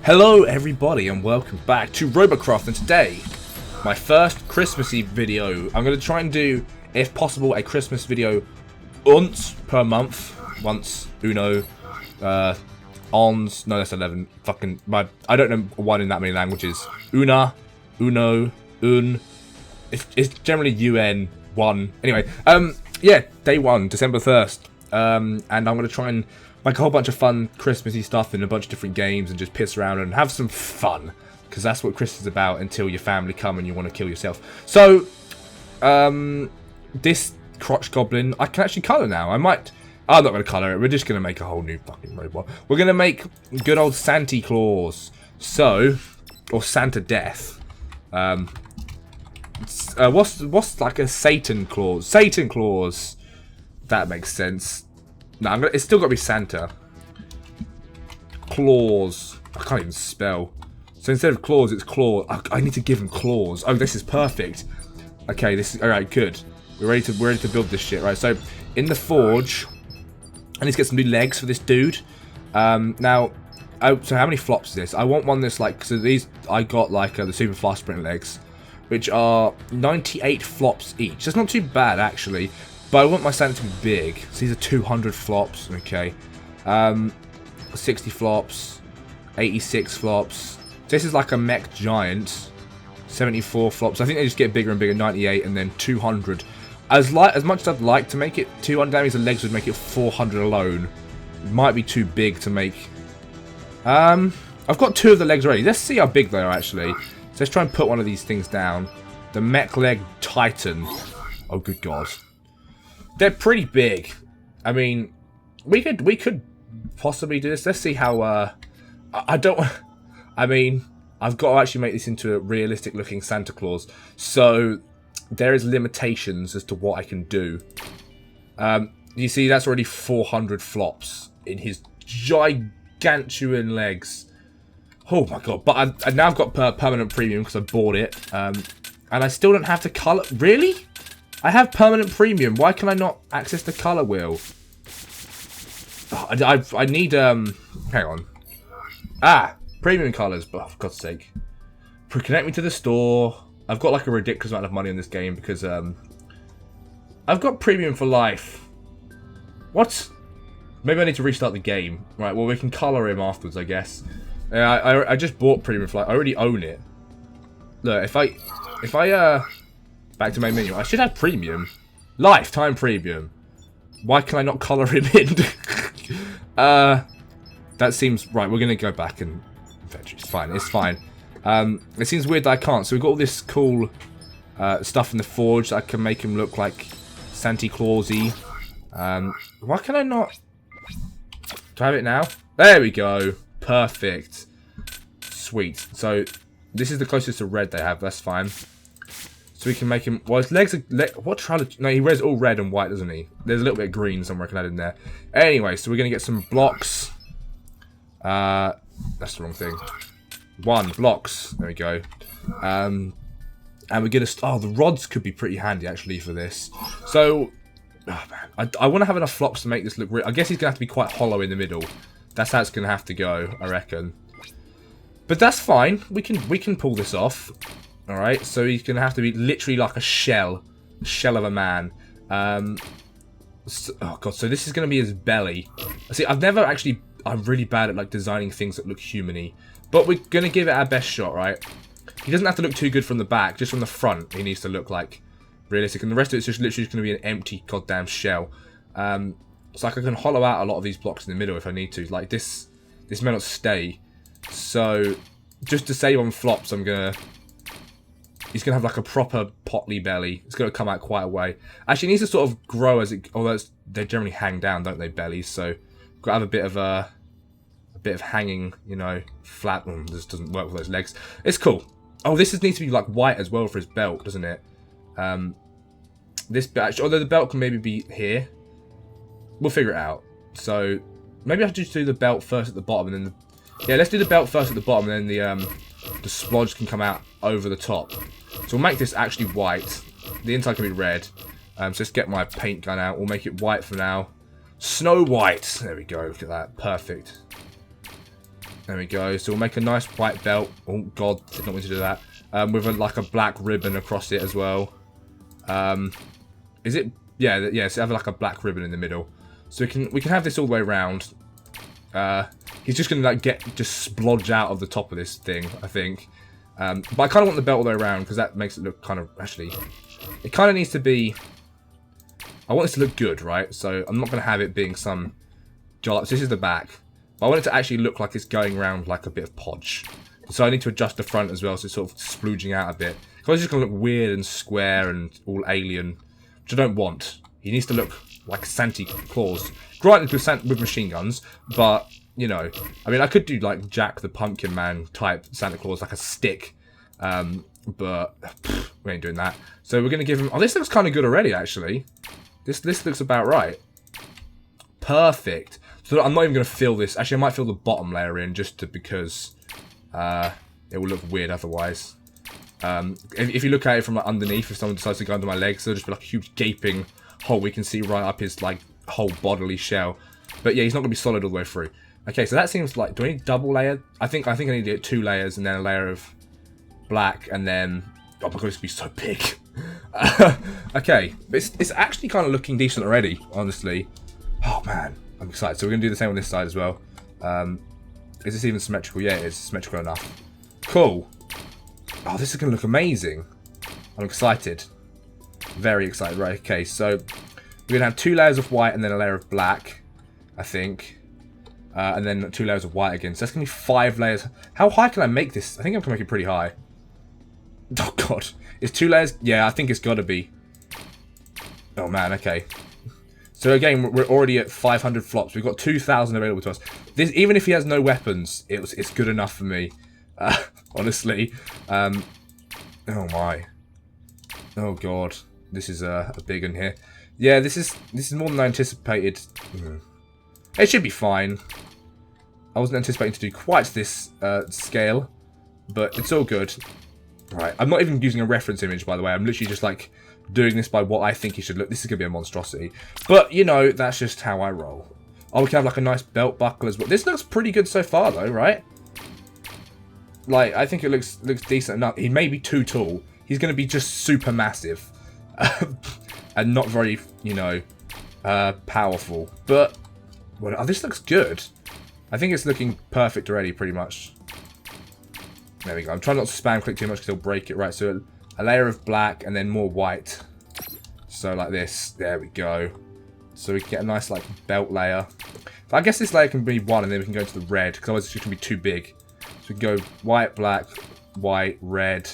Hello everybody and welcome back to Robocraft, and today, my first Christmassy video. I'm going to try and do, if possible, a Christmas video once per month. Once, uno, ons, no that's 11, fucking, I don't know one in that many languages. Una, uno, un, it's generally un, one. Anyway, yeah, day one, December 1st, and I'm going to try and make a whole bunch of fun Christmassy stuff in a bunch of different games and just piss around and have some fun. Because that's what Christmas is about until your family come and you want to kill yourself. So, this crotch goblin, I can actually colour now. I'm not going to colour it. We're just going to make a whole new fucking robot. We're going to make good old Santa Claus. So, or Santa Death. What's like a Satan Claus? Satan Claus. That makes sense. No, it's still got to be Santa. Claus. I can't even spell. So instead of claws, it's claw. I need to give him claws. Oh, this is perfect. Okay, this is alright. Good. We're ready to build this shit. Right. So in the forge, I need to get some new legs for this dude. Now, so how many flops is this? I want one that's like, so these I got like the super fast sprint legs, which are 98 flops each. That's not too bad actually. But I want my Santa to be big. So these are 200 flops. Okay. 60 flops. 86 flops. This is like a mech giant. 74 flops. I think they just get bigger and bigger. 98 and then 200. As much as I'd like to make it 200 damage, the legs would make it 400 alone. It might be too big to make. I've got two of the legs already. Let's see how big they are actually. So let's try and put one of these things down. The mech leg titan. Oh good god. They're pretty big. I mean, we could possibly do this. Let's see how. I mean, I've got to actually make this into a realistic-looking Santa Claus. So there is limitations as to what I can do. You see, that's already 400 flops in his gigantuan legs. Oh my god! But I now I've got permanent premium because I bought it, and I still don't have to color. Really? I have permanent premium. Why can I not access the color wheel? Oh, I need hang on. Premium colors. Oh, for God's sake. Connect me to the store. I've got like a ridiculous amount of money in this game because I've got premium for life. What? Maybe I need to restart the game. Right. Well, we can color him afterwards, I guess. I just bought premium for life. I already own it. Look, if I back to main menu. I should have premium. Lifetime premium. Why can I not colour him in? That seems... Right, we're going to go back and... It's fine, it's fine. It seems weird that I can't. So we've got all this cool stuff in the forge that I can make him look like Santa Claus-y. Why can I not... Do I have it now? There we go. Perfect. Sweet. So this is the closest to red they have. That's fine. So we can make him... Well, his legs are... What color... No, he wears all red and white, doesn't he? There's a little bit of green somewhere I can add in there. Anyway, so we're going to get some blocks. That's the wrong thing. Blocks. There we go. And we're going to... Oh, the rods could be pretty handy, actually, for this. So... Oh, man. I want to have enough flops to make this look... I guess he's going to have to be quite hollow in the middle. That's how it's going to have to go, I reckon. But that's fine. We can pull this off. Alright, so he's going to have to be literally like a shell of a man. Oh god, so this is going to be his belly. See, I'm really bad at like designing things that look human-y. But we're going to give it our best shot, right? He doesn't have to look too good from the back, just from the front he needs to look like realistic. And the rest of it's just literally going to be an empty goddamn shell. So like I can hollow out a lot of these blocks in the middle if I need to. Like this may not stay. So just to save on flops, he's going to have like a proper potly belly. It's going to come out quite a way. Actually, it needs to sort of grow as it... Although they generally hang down, don't they, bellies? So, got to have a bit of hanging, you know, flat. This doesn't work with those legs. It's cool. Oh, this needs to be like white as well for his belt, doesn't it? This bit, although the belt can maybe be here. We'll figure it out. So, maybe I have to just do the belt first at the bottom and then... Yeah, let's do the belt first at the bottom and then the splodge can come out over the top. So we'll make this actually white. The inside can be red. So let's get my paint gun out. We'll make it white for now. Snow White. There we go. Look at that. Perfect. There we go. So we'll make a nice white belt. Oh god, did not want to do that. With like a black ribbon across it as well. Is it? Yeah, yeah. So have like a black ribbon in the middle. So we can have this all the way around. He's just gonna like just splodge out of the top of this thing, I think. But I kind of want the belt all the way around because that makes it look kind of actually. It kind of needs to be. I want this to look good, right? So I'm not gonna have it being some jollop. So this is the back. But I want it to actually look like it's going around like a bit of podge. So I need to adjust the front as well, so it's sort of splooging out a bit. Because it's just going to look weird and square and all alien, which I don't want. He needs to look like Santa Claus. Granted with machine guns, but, you know, I mean, I could do like Jack the Pumpkin Man type Santa Claus, like a stick. But we ain't doing that. So we're going to give him... Oh, this looks kind of good already, actually. This looks about right. Perfect. So I'm not even going to fill this. Actually, I might fill the bottom layer in just because it will look weird otherwise. If you look at it from like underneath, if someone decides to go under my legs, there'll just be like a huge gaping hole we can see right up his like whole bodily shell. But yeah, he's not going to be solid all the way through. Okay, so that seems like... Do I need double layer? I think I need to get 2 layers and then a layer of black and then... Oh my god, it's going to be so big. Okay, it's actually kind of looking decent already, honestly. Oh man, I'm excited. So we're going to do the same on this side as well. Is this even symmetrical? Yeah, it is symmetrical enough. Cool. Oh, this is going to look amazing. I'm excited. Very excited. Right, okay, so we're going to have 2 layers of white and then a layer of black, I think. And then 2 layers of white again. So that's going to be 5 layers. How high can I make this? I think I can make it pretty high. Oh, God. It's 2 layers? Yeah, I think it's got to be. Oh, man, okay. So, again, we're already at 500 flops. We've got 2,000 available to us. This, even if he has no weapons, it's good enough for me. Honestly. Oh, my. Oh, God. This is a big one here. Yeah, this is more than I anticipated. It should be fine. I wasn't anticipating to do quite this scale, but it's all good. Right, I'm not even using a reference image, by the way. I'm literally just, like, doing this by what I think he should look. This is going to be a monstrosity. But, you know, that's just how I roll. Oh, we can have, like, a nice belt buckle as well. This looks pretty good so far, though, right? Like, I think it looks decent enough. He may be too tall. He's going to be just super massive. And not very, you know, powerful. But, well, oh, this looks good. I think it's looking perfect already, pretty much. There we go. I'm trying not to spam click too much because it'll break it. Right, so a layer of black and then more white. So like this. There we go. So we can get a nice like belt layer. But I guess this layer can be 1 and then we can go to the red because otherwise it's just going to be too big. So we can go white, black, white, red.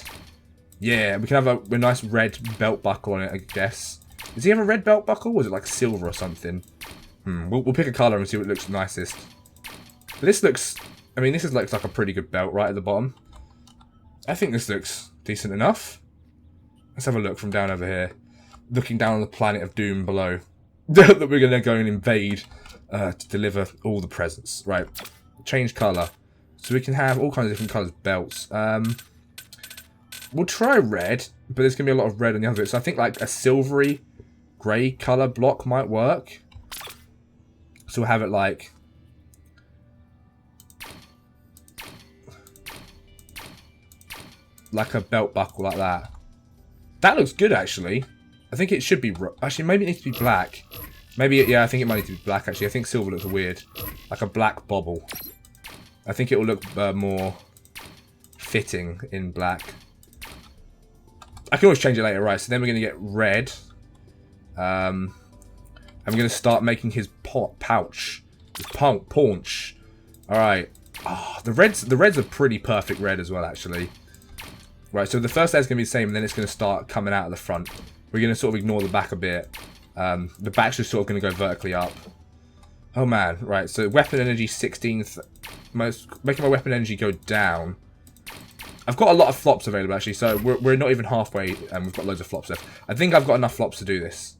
Yeah, we can have a nice red belt buckle on it, I guess. Does he have a red belt buckle or is it like silver or something? We'll pick a colour and see what looks nicest. But this looks... I mean, this is like a pretty good belt right at the bottom. I think this looks decent enough. Let's have a look from down over here. Looking down on the planet of doom below. That we're going to go and invade to deliver all the presents. Right. Change colour. So we can have all kinds of different colours belts. We'll try red, but there's going to be a lot of red on the other bit. So I think like a silvery grey colour block might work. So we'll have it like... like a belt buckle like that. That looks good, actually. I think it should be... Actually, maybe it needs to be black. Maybe... Yeah, I think it might need to be black, actually. I think silver looks weird. Like a black bobble. I think it will look more fitting in black. I can always change it later, right? So then we're going to get red. And we're going to start making his pouch. His paunch. Alright. Oh, the reds are pretty perfect red as well, actually. Right, so the first layer is going to be the same, and then it's going to start coming out of the front. We're going to sort of ignore the back a bit. The back's just sort of going to go vertically up. Oh man, right, so weapon energy 16th. Making my weapon energy go down. I've got a lot of flops available, actually, so we're not even halfway, and we've got loads of flops left. I think I've got enough flops to do this.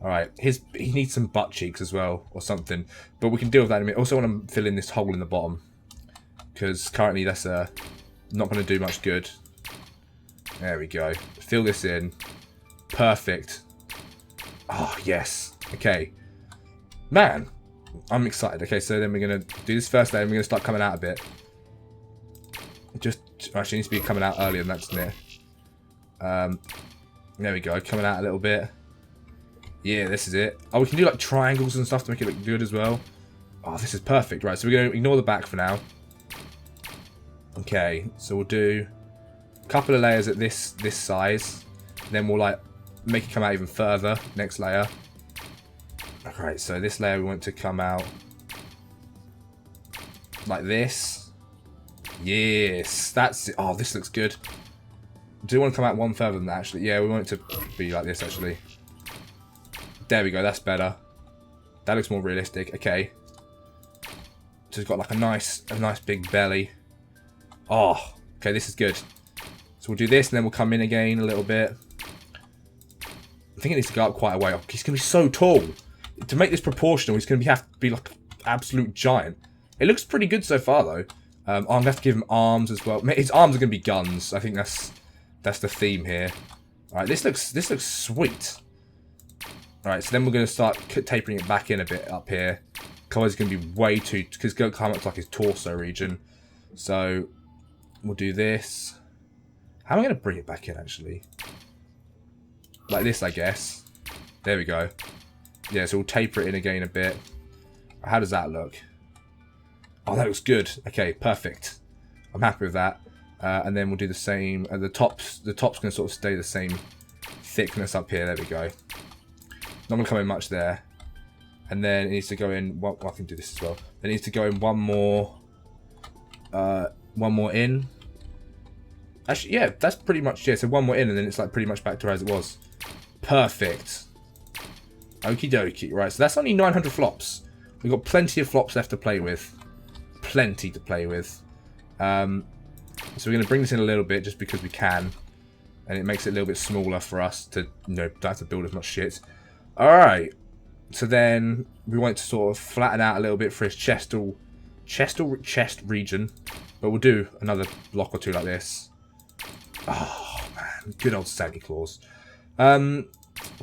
Alright, he needs some butt cheeks as well, or something. But we can deal with that in a minute. Also want to fill in this hole in the bottom. Because currently that's not going to do much good. There we go. Fill this in. Perfect. Oh, yes. Okay. Man, I'm excited. Okay, so then we're going to do this first layer and we're going to start coming out a bit. Just actually needs to be coming out earlier than that, doesn't it? There we go, coming out a little bit. Yeah, this is it. Oh, we can do like triangles and stuff to make it look good as well. Oh, this is perfect. Right, so we're going to ignore the back for now. Okay, so we'll do a couple of layers at this size. Then we'll like make it come out even further. Next layer. Alright, so this layer we want to come out like this. Yes, that's it. Oh, this looks good. Do we want to come out one further than that, actually? Yeah, we want it to be like this, actually. There we go, that's better. That looks more realistic. Okay. So it's got like a nice big belly. Oh, okay, this is good. So we'll do this, and then we'll come in again a little bit. I think it needs to go up quite a way. Oh, he's going to be so tall. To make this proportional, he's going to have to be like an absolute giant. It looks pretty good so far, though. I'm going to have to give him arms as well. His arms are going to be guns. I think that's the theme here. All right, this looks sweet. All right, so then we're going to start tapering it back in a bit up here. Otherwise, it's going to be way too, because it's going to come up to like his torso region. So we'll do this. How am I going to bring it back in, actually? Like this, I guess. There we go. Yeah, so we'll taper it in again a bit. How does that look? Oh, that looks good. Okay, perfect. I'm happy with that. And then we'll do the same. The top's going to sort of stay the same thickness up here. There we go. Not going to come in much there. And then it needs to go in. Well, I can do this as well. It needs to go in one more in. Actually, yeah, that's pretty much it. So one more in, and then it's like pretty much back to as it was. Perfect. Okie dokie. Right, so that's only 900 flops. We've got plenty of flops left to play with. Plenty to play with. So we're going to bring this in a little bit just because we can. And it makes it a little bit smaller for us to, don't have to build as much shit. Alright. So then we want to sort of flatten out a little bit for his chest region. But we'll do another block or two like this. Oh, man. Good old Santa Claus. So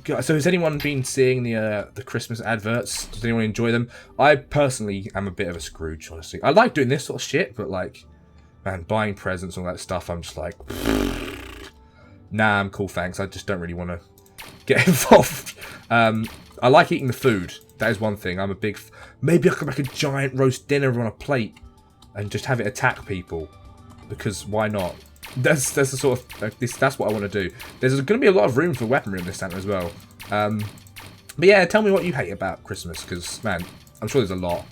has anyone been seeing the Christmas adverts? Does anyone enjoy them? I personally am a bit of a Scrooge, honestly. I like doing this sort of shit, but like, man, buying presents and all that stuff, I'm just like, nah, I'm cool, thanks. I just don't really want to get involved. I like eating the food. That is one thing. I'm a big... Maybe I could make a giant roast dinner on a plate and just have it attack people. Because why not? That's the sort of... Like, that's what I want to do. There's going to be a lot of room for weaponry in this Santa as well. But yeah, tell me what you hate about Christmas. Because, man, I'm sure there's a lot.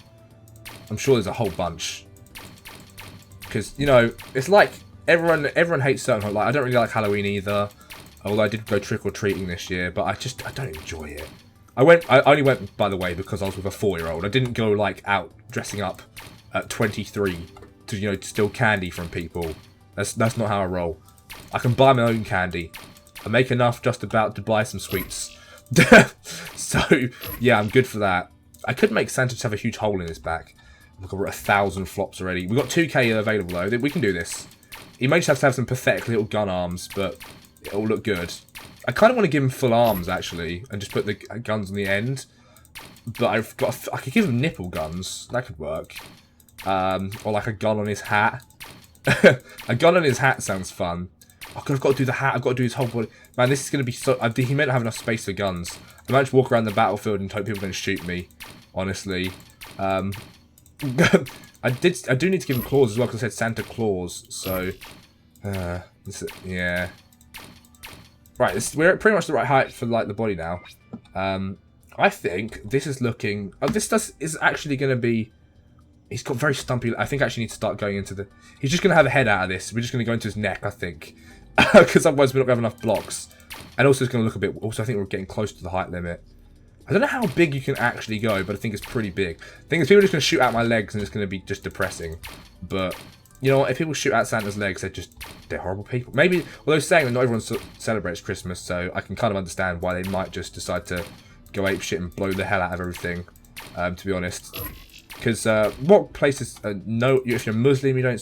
I'm sure there's a whole bunch. Because, you know, it's like... Everyone hates certain... Like, I don't really like Halloween either. Although I did go trick-or-treating this year. But I don't enjoy it. I only went, by the way, because I was with a 4-year-old. I didn't go, like, out dressing up at 23 to, you know, steal candy from people. That's not how I roll. I can buy my own candy. I make enough just about to buy some sweets. So, yeah, I'm good for that. I could make Santa just have a huge hole in his back. Look, we're at 1,000 flops already. We've got 2k available, though. We can do this. He may just have some pathetic little gun arms, but it'll look good. I kind of want to give him full arms, actually, and just put the guns on the end. But I could give him nipple guns. That could work. Or like a gun on his hat. A gun on his hat sounds fun. Oh, God, I've got to do the hat. I've got to do his whole body. Man, this is going to be so... He may not have enough space for guns. I might just walk around the battlefield and hope people are going to shoot me. Honestly. I do need to give him claws as well, because I said Santa Claus. So... yeah. Right, we're at pretty much the right height for like the body now. I think this is looking... Oh, is actually going to be... He's got very stumpy... I think I actually need to start going into the... He's just going to have a head out of this. We're just going to go into his neck, I think. Because otherwise we're not going to have enough blocks. And also it's going to look a bit... Also, I think we're getting close to the height limit. I don't know how big you can actually go, but I think it's pretty big. The thing is, people are just going to shoot out my legs and it's going to be just depressing. But... You know what, if people shoot out Santa's legs, they're horrible people. Maybe, although saying that not everyone celebrates Christmas, so I can kind of understand why they might just decide to go ape shit and blow the hell out of everything, to be honest. Because what places, if you're Muslim, you don't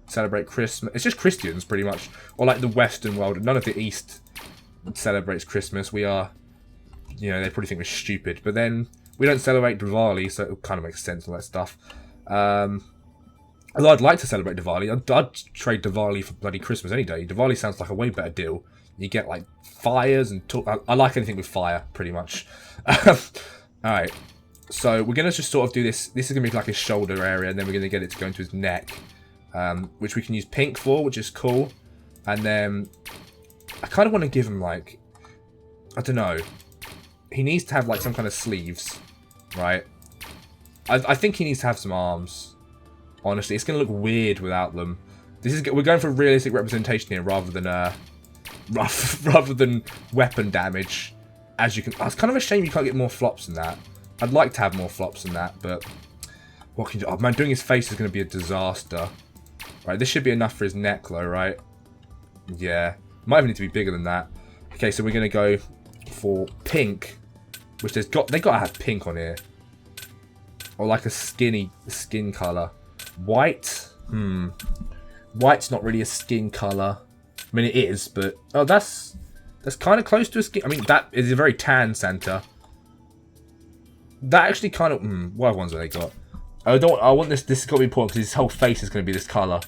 celebrate Christmas. It's just Christians, pretty much. Or like the Western world. None of the East celebrates Christmas. We are, you know, they probably think we're stupid. But then, we don't celebrate Diwali, so it kind of makes sense and all that stuff. Although I'd like to celebrate Diwali. I'd trade Diwali for bloody Christmas any day. Diwali sounds like a way better deal. You get, like, fires and... I like anything with fire, pretty much. Alright. So, we're going to just sort of do this. This is going to be like his shoulder area, and then we're going to get it to go into his neck. Which we can use pink for, which is cool. And then... I kind of want to give him, like... I don't know. He needs to have, like, some kind of sleeves. Right? I think he needs to have some arms. Honestly, it's going to look weird without them. We're going for realistic representation here, rather than rather than weapon damage. As you can, it's kind of a shame you can't get more flops than that. I'd like to have more flops than that, but what can you do? Oh man, doing his face is going to be a disaster. Right, this should be enough for his neck, though, right? Yeah, might even need to be bigger than that. Okay, so we're going to go for pink, which they got to have pink on here, or like a skin color. White? White's not really a skin colour. I mean, it is, but... Oh, that's kind of close to a skin... I mean, that is a very tan Santa. That actually kind of... what ones have they got? I want this... This has got to be important, because his whole face is going to be this colour.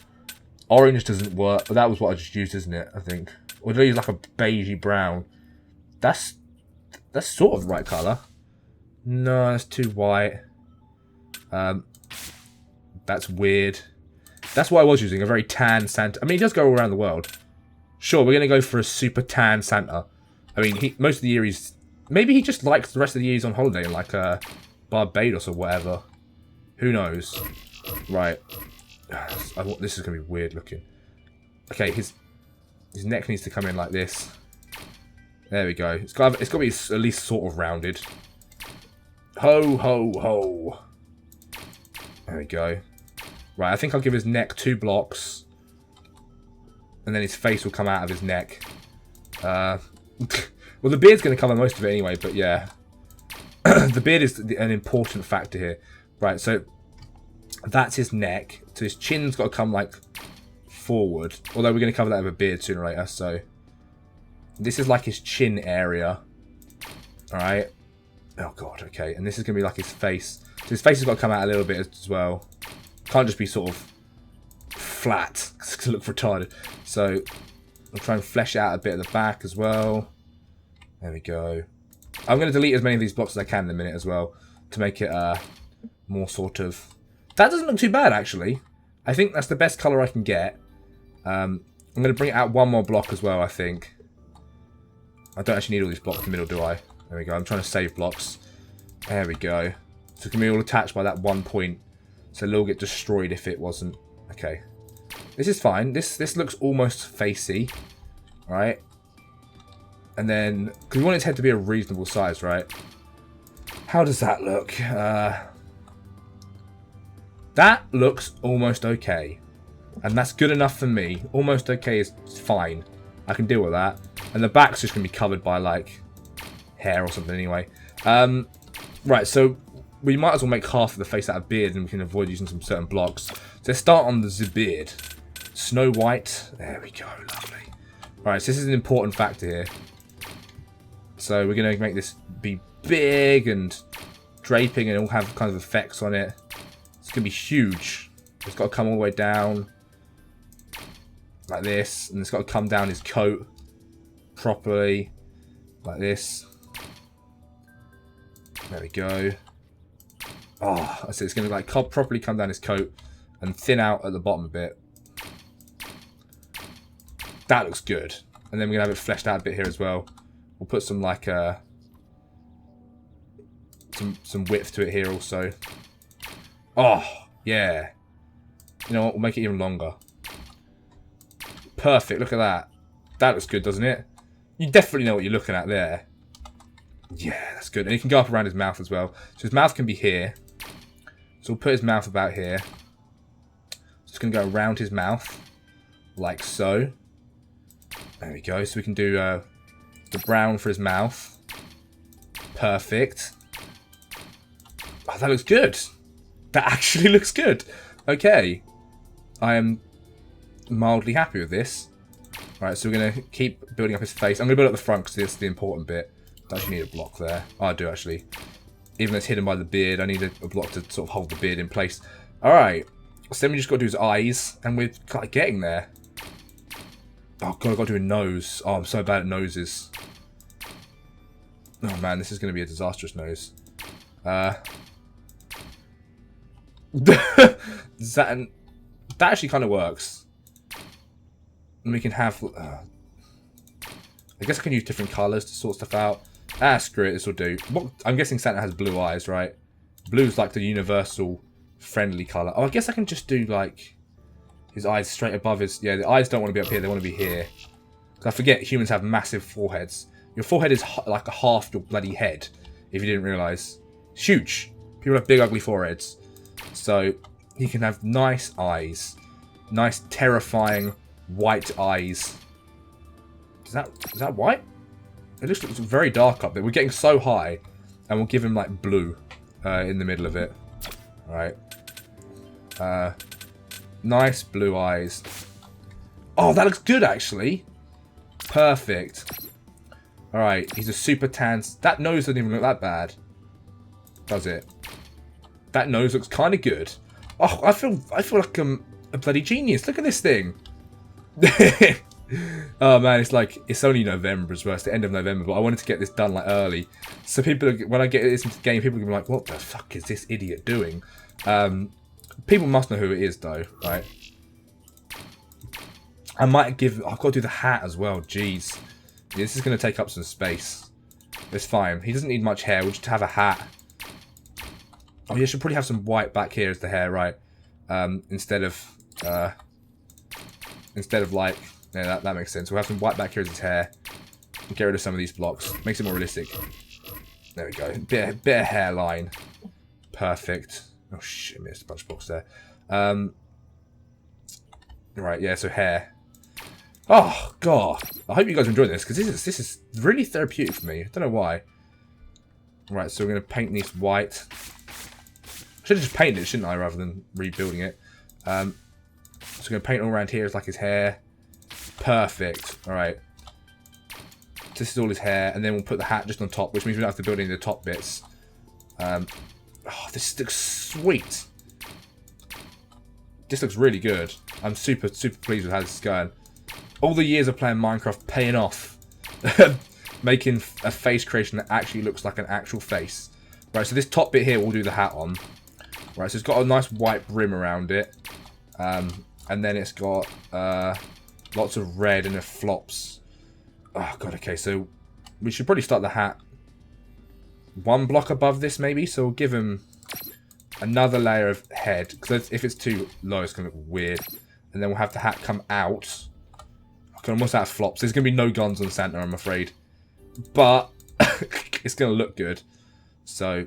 Orange doesn't work, but that was what I just used, isn't it? I think. Or did I use like a beigey brown? That's sort of the right colour. No, that's too white. That's weird. That's what I was using, a very tan Santa. I mean, he does go all around the world. Sure, we're going to go for a super tan Santa. I mean, most of the year he's... Maybe he just likes the rest of the year he's on holiday in, like, Barbados or whatever. Who knows? Right. This is going to be weird looking. Okay, his neck needs to come in like this. There we go. It's got to be at least sort of rounded. Ho, ho, ho. There we go. Right, I think I'll give his neck 2 blocks. And then his face will come out of his neck. Well, the beard's going to cover most of it anyway, but yeah. The beard is an important factor here. Right, so that's his neck. So his chin's got to come, like, forward. Although we're going to cover that with a beard sooner or later, so... This is like his chin area. Alright. Oh, God, okay. And this is going to be like his face. So his face has got to come out a little bit as well. Can't just be sort of flat, because it's going to look retarded. So, I'll try and flesh out a bit at the back as well. There we go. I'm going to delete as many of these blocks as I can in a minute as well, to make it more sort of... That doesn't look too bad, actually. I think that's the best colour I can get. I'm going to bring it out 1 more block as well, I think. I don't actually need all these blocks in the middle, do I? There we go. I'm trying to save blocks. There we go. So it can be all attached by that 1 point. So they'll get destroyed if it wasn't. Okay. This is fine. This looks almost facey. Right? And then... Because we want its head to be a reasonable size, right? How does that look? That looks almost okay. And that's good enough for me. Almost okay is fine. I can deal with that. And the back's just going to be covered by, like, hair or something anyway. Right, so... We might as well make half of the face out of beard and we can avoid using some certain blocks. So let's start on the beard. Snow White. There we go, lovely. Alright, so this is an important factor here. So we're going to make this be big and draping and all have kind of effects on it. It's going to be huge. It's got to come all the way down. Like this. And it's got to come down his coat properly. Like this. There we go. Oh, I see. It's going to like properly come down his coat and thin out at the bottom a bit. That looks good. And then we're going to have it fleshed out a bit here as well. We'll put some like some width to it here also. Oh, yeah. You know what? We'll make it even longer. Perfect. Look at that. That looks good, doesn't it? You definitely know what you're looking at there. Yeah, that's good. And he can go up around his mouth as well. So his mouth can be here. So we'll put his mouth about here. Just going to go around his mouth. Like so. There we go. So we can do the brown for his mouth. Perfect. Oh, that looks good. That actually looks good. Okay. I am mildly happy with this. Alright, so we're going to keep building up his face. I'm going to build up the front because this is the important bit. I actually need a block there. Oh, I do actually. Even though it's hidden by the beard, I need a block to sort of hold the beard in place. Alright. So then we just got to do his eyes, and we're kind of getting there. Oh god, I've got to do a nose. Oh, I'm so bad at noses. Oh man, this is going to be a disastrous nose. That actually kind of works. And we can have... I guess I can use different colours to sort stuff out. Ah, screw it, this will do. I'm guessing Santa has blue eyes, right? Blue's like the universal friendly colour. Oh, I guess I can just do like his eyes straight above his... Yeah, the eyes don't want to be up here, they want to be here. I forget humans have massive foreheads. Your forehead is like a half your bloody head, if you didn't realise. It's huge. People have big ugly foreheads. So he can have nice eyes. Nice terrifying white eyes. Is that white? It looks very dark up there. We're getting so high, and we'll give him like blue in the middle of it. Alright. Nice blue eyes. Oh, that looks good actually. Perfect. Alright, he's a super tan. That nose doesn't even look that bad. Does it? That nose looks kind of good. Oh, I feel like I'm a bloody genius. Look at this thing. Oh man, it's only November as well. It's the end of November, but I wanted to get this done like early, so people, when I get this into the game, people are gonna be like, "What the fuck is this idiot doing?" People must know who it is, though, right? I might give. I've got to do the hat as well. Jeez, yeah, this is gonna take up some space. It's fine. He doesn't need much hair. We'll just have a hat. Oh, yeah, should probably have some white back here as the hair, right? Instead of like. Yeah, that makes sense. We'll have some white back here as his hair. We'll get rid of some of these blocks. Makes it more realistic. There we go. Bit of hairline. Perfect. Oh shit, missed a bunch of blocks there. Right, yeah, so hair. Oh god. I hope you guys enjoyed this, because this is really therapeutic for me. I don't know why. Right, so we're gonna paint these white. I should have just painted it, shouldn't I, rather than rebuilding it. So we're gonna paint all around here as like his hair. Perfect. Alright. This is all his hair, and then we'll put the hat just on top, which means we don't have to build any of the top bits. Oh, this looks sweet. This looks really good. I'm super pleased with how this is going. All the years of playing Minecraft paying off. Making a face creation that actually looks like an actual face. Right, so this top bit here we'll do the hat on. Right, so it's got a nice white brim around it. And then it's got... lots of red and it flops. Oh god, okay, so we should probably start the hat one block above this maybe, so we'll give him another layer of head, because if it's too low it's going to look weird. And then we'll have the hat come out. Okay, almost out of flops. There's going to be no guns on Santa, I'm afraid. But it's going to look good. So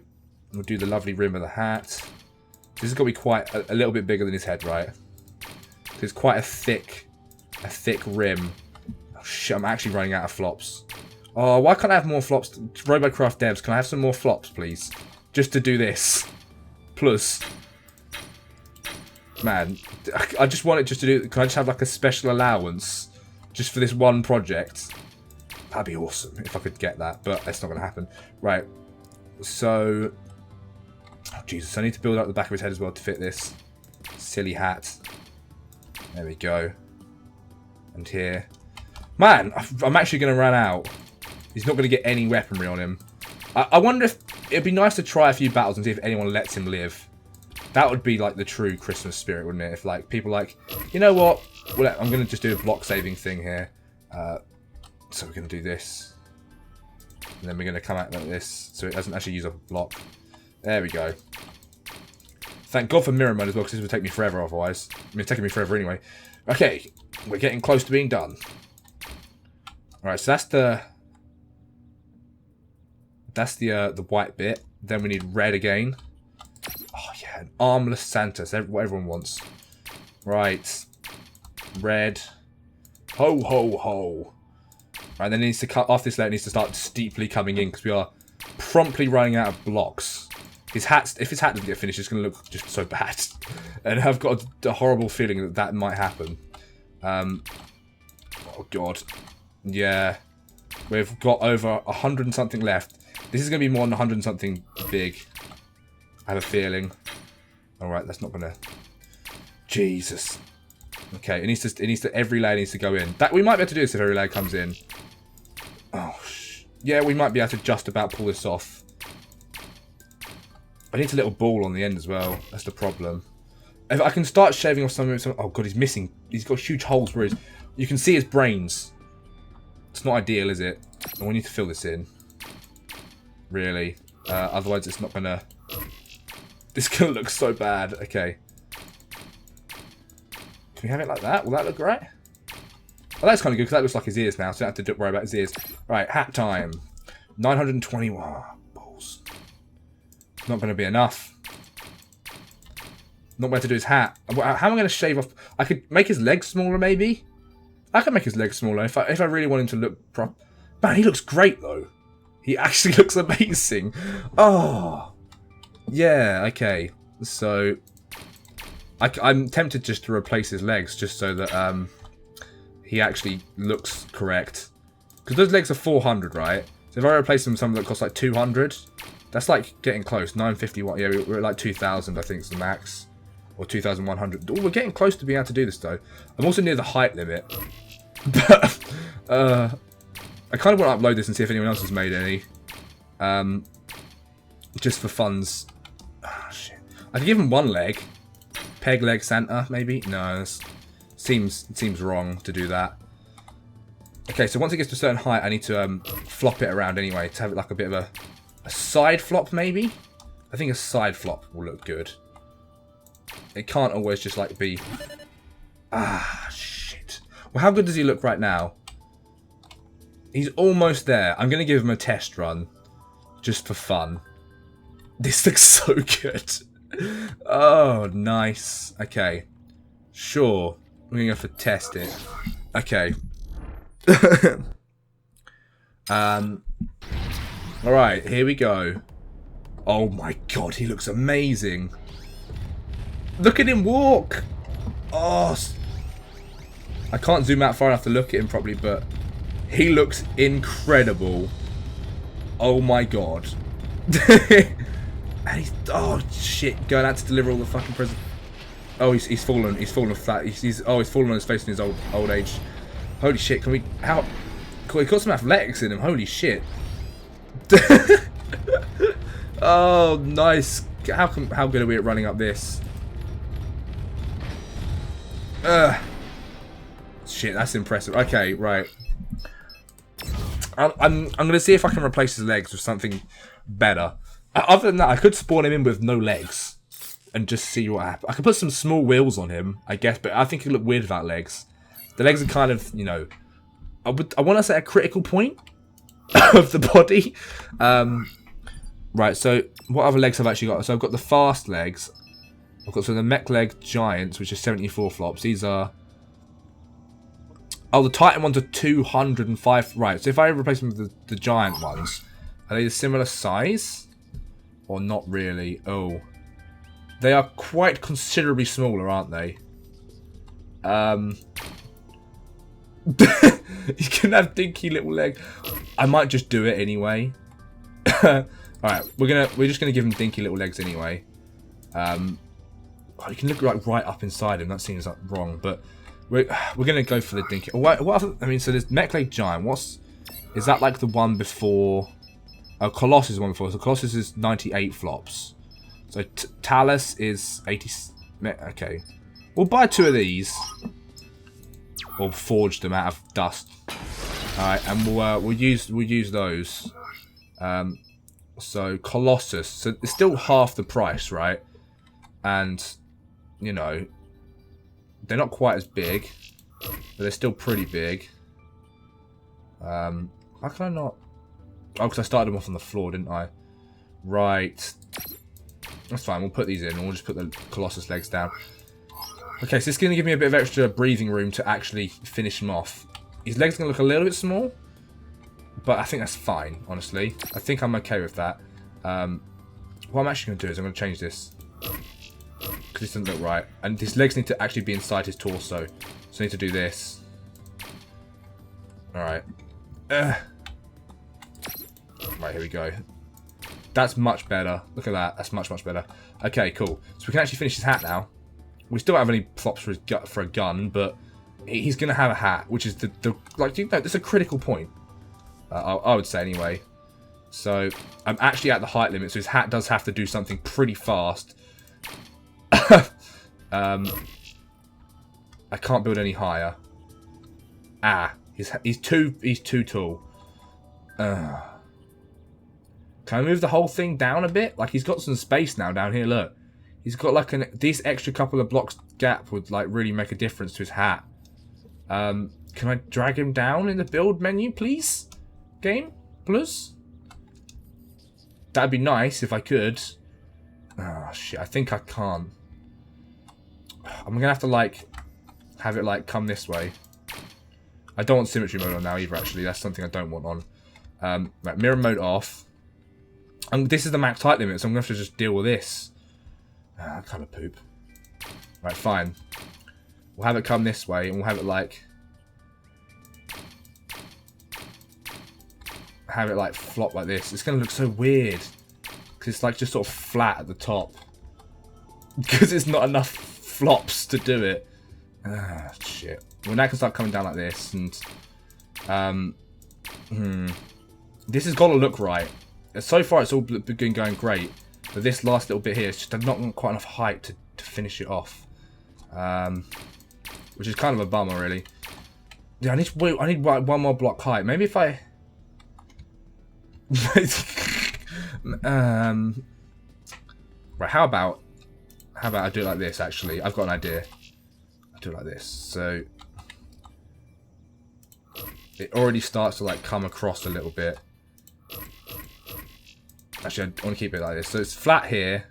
we'll do the lovely rim of the hat. This has got to be quite a little bit bigger than his head, right? It's quite a thick rim. Oh shit, I'm actually running out of flops. Oh, why can't I have more flops? Robocraft devs, can I have some more flops, please? Just to do this. Plus. Man, I just want it just to do... Can I just have like a special allowance? Just for this one project? That'd be awesome if I could get that, but that's not going to happen. Right. So... Oh, Jesus, I need to build up the back of his head as well to fit this silly hat. There we go. And here. Man, I'm actually going to run out. He's not going to get any weaponry on him. I wonder if... It'd be nice to try a few battles and see if anyone lets him live. That would be like the true Christmas spirit, wouldn't it? If like people like, you know what? Well, I'm going to just do a block saving thing here. So we're going to do this. And then we're going to come out like this. So it doesn't actually use up a block. There we go. Thank God for mirror mode as well, because this would take me forever otherwise. I mean, it's taking me forever anyway. Okay, we're getting close to being done. Alright, so that's the white bit. Then we need red again. Oh yeah, an armless Santa. So what everyone wants. Right. Red. Ho ho ho. Right, then it needs to cut after this layer. It needs to start steeply coming in because we are promptly running out of blocks. His hat, if his hat doesn't get finished, it's going to look just so bad. And I've got a horrible feeling that might happen. Oh god. Yeah. We've got over 100 and something left. This is going to be more than 100 and something big. I have a feeling. Alright, that's not going to... Jesus. Okay, it needs to, every layer needs to go in. That we might be able to do this if every layer comes in. Oh, yeah, we might be able to just about pull this off. I need a little ball on the end as well. That's the problem. If I can start shaving off some, oh god, he's missing. He's got huge holes where you can see his brains. It's not ideal, is it? And we need to fill this in. Really. Otherwise it's not gonna... This is gonna look so bad. Okay. Can we have it like that? Will that look right? Well, that's kind of good because that looks like his ears now, so I don't have to worry about his ears. Right, hat time. 921 balls. Not going to be enough. Not where to do his hat. How am I going to shave off? I could make his legs smaller, maybe. I could make his legs smaller if I really want him to look proper. Man, he looks great though. He actually looks amazing. Oh, yeah. Okay, so I'm tempted just to replace his legs just so that he actually looks correct. Because those legs are 400, right? So if I replace them with something that costs like 200, that's like getting close. 951. Yeah, we're at like 2,000, I think is the max. Or 2,100. Oh, we're getting close to being able to do this, though. I'm also near the height limit. But, I kind of want to upload this and see if anyone else has made any. Just for funds. Oh, shit. I could give him one leg. Peg leg Santa, maybe? No, this seems wrong to do that. Okay, so once it gets to a certain height, I need to flop it around anyway to have it like a bit of a side flop, maybe? I think a side flop will look good. It can't always just like be... Ah, shit. Well, how good does he look right now? He's almost there. I'm going to give him a test run. Just for fun. This looks so good. Oh, nice. Okay. Sure. We're going to go for test it. Okay. Alright, here we go. Oh my god, he looks amazing. Look at him walk. Oh, I can't zoom out far enough to look at him properly, but he looks incredible. Oh my god. And he's, oh shit, going out to deliver all the fucking presents. Oh, he's fallen flat. He's fallen on his face in his old age. Holy shit, can we, how, he got some athletics in him, holy shit. Oh, nice. How good are we at running up this? Shit, that's impressive. Okay, right. I'm gonna see if I can replace his legs with something better. Other than that, I could spawn him in with no legs and just see what happens. I could put some small wheels on him, I guess, but I think he'd look weird without legs. The legs are kind of, you know, I want to say a critical point of the body. Right, so what other legs have I actually got? So I've got the fast legs. I've got the mech leg giants, which is 74 flops. These are... Oh, the Titan ones are 205. Right, so if I replace them with the giant ones, are they a similar size? Or not really? Oh. They are quite considerably smaller, aren't they? You can have dinky little leg. I might just do it anyway. Alright, we're just gonna give him dinky little legs anyway. Oh, you can look right up inside him. That seems like wrong, but we're gonna go for the dinky. What other, I mean, so there's mech leg giant. Is that like the one before? Oh, Colossus is one before. So Colossus is 98 flops. So Talus is 80. Okay, we'll buy 2 of these. Or forge them out of dust. All right, and we'll use those. So Colossus. So it's still half the price, right? And you know, they're not quite as big, but they're still pretty big. How can I not? Oh, because I started them off on the floor, didn't I? Right. That's fine. We'll put these in, and we'll just put the Colossus legs down. Okay, so it's going to give me a bit of extra breathing room to actually finish him off. His legs are going to look a little bit small, but I think that's fine, honestly. I think I'm okay with that. What I'm actually going to do is I'm going to change this. Because this doesn't look right. And his legs need to actually be inside his torso. So I need to do this. Alright. Right, here we go. That's much better. Look at that. That's much, much better. Okay, cool. So we can actually finish his hat now. We still don't have any flops for a gun, but he's going to have a hat, which is the like, you know, that's a critical point. I would say anyway. So I'm actually at the height limit, so his hat does have to do something pretty fast. I can't build any higher. He's too tall. Can I move the whole thing down a bit? Like, he's got some space now down here. Look, he's got like this extra couple of blocks gap would like really make a difference to his hat. Can I drag him down in the build menu, please? Game, plus. That'd be nice if I could. Oh shit! I think I can't. I'm gonna have to like have it like come this way. I don't want symmetry mode on now either. Actually, that's something I don't want on. Right, mirror mode off. This is the max height limit, so I'm gonna have to just deal with this. Kind of poop. Right, fine. We'll have it come this way, and we'll have it like flop like this. It's gonna look so weird because it's like just sort of flat at the top because it's not enough flops to do it. Shit. Well, now I can start coming down like this, and this has got to look right. So far, it's all been going great, but this last little bit here is just not quite enough height to finish it off, which is kind of a bummer, really. Yeah, I need like one more block height. Maybe if I right, how about I do it like this? Actually, I've got an idea. I do it like this, so it already starts to like come across a little bit. Actually, I want to keep it like this, so it's flat here.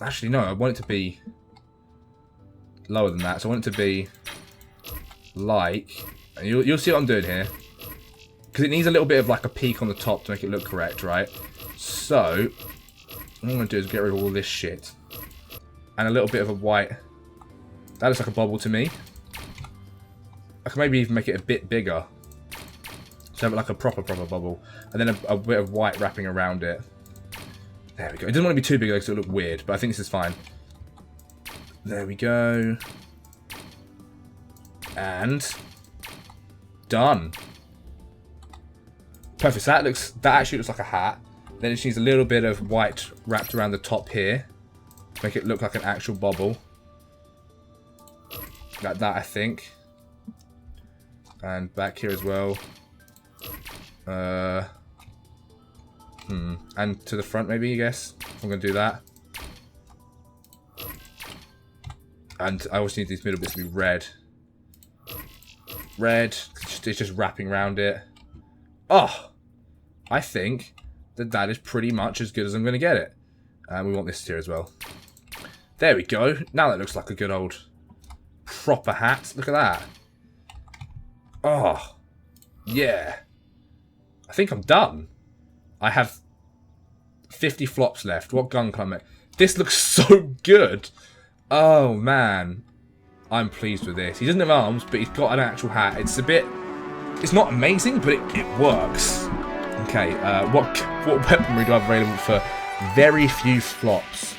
Actually, no, I want it to be lower than that. So I want it to be like, and you'll see what I'm doing here, because it needs a little bit of like a peak on the top to make it look correct, right? So what I'm going to do is get rid of all this shit. And a little bit of a white. That looks like a bubble to me. I can maybe even make it a bit bigger. So have it like a proper bubble. And then a bit of white wrapping around it. There we go. It doesn't want to be too big because it'll look weird, but I think this is fine. There we go. And done. Perfect. So that actually looks like a hat. Then it just needs a little bit of white wrapped around the top here. To make it look like an actual bubble. Like that, I think. And back here as well. And to the front maybe, I guess. I'm going to do that. And I also need these middle bits to be red. Red. It's just wrapping around it. Oh! I think that is pretty much as good as I'm going to get it. And we want this here as well. There we go. Now that looks like a good old proper hat. Look at that. Oh. Yeah. I think I'm done. I have 50 flops left. What gun can I make? This looks so good. Oh, man. I'm pleased with this. He doesn't have arms, but he's got an actual hat. It's a bit... It's not amazing, but it works. Okay, what weaponry do I have available for very few flops?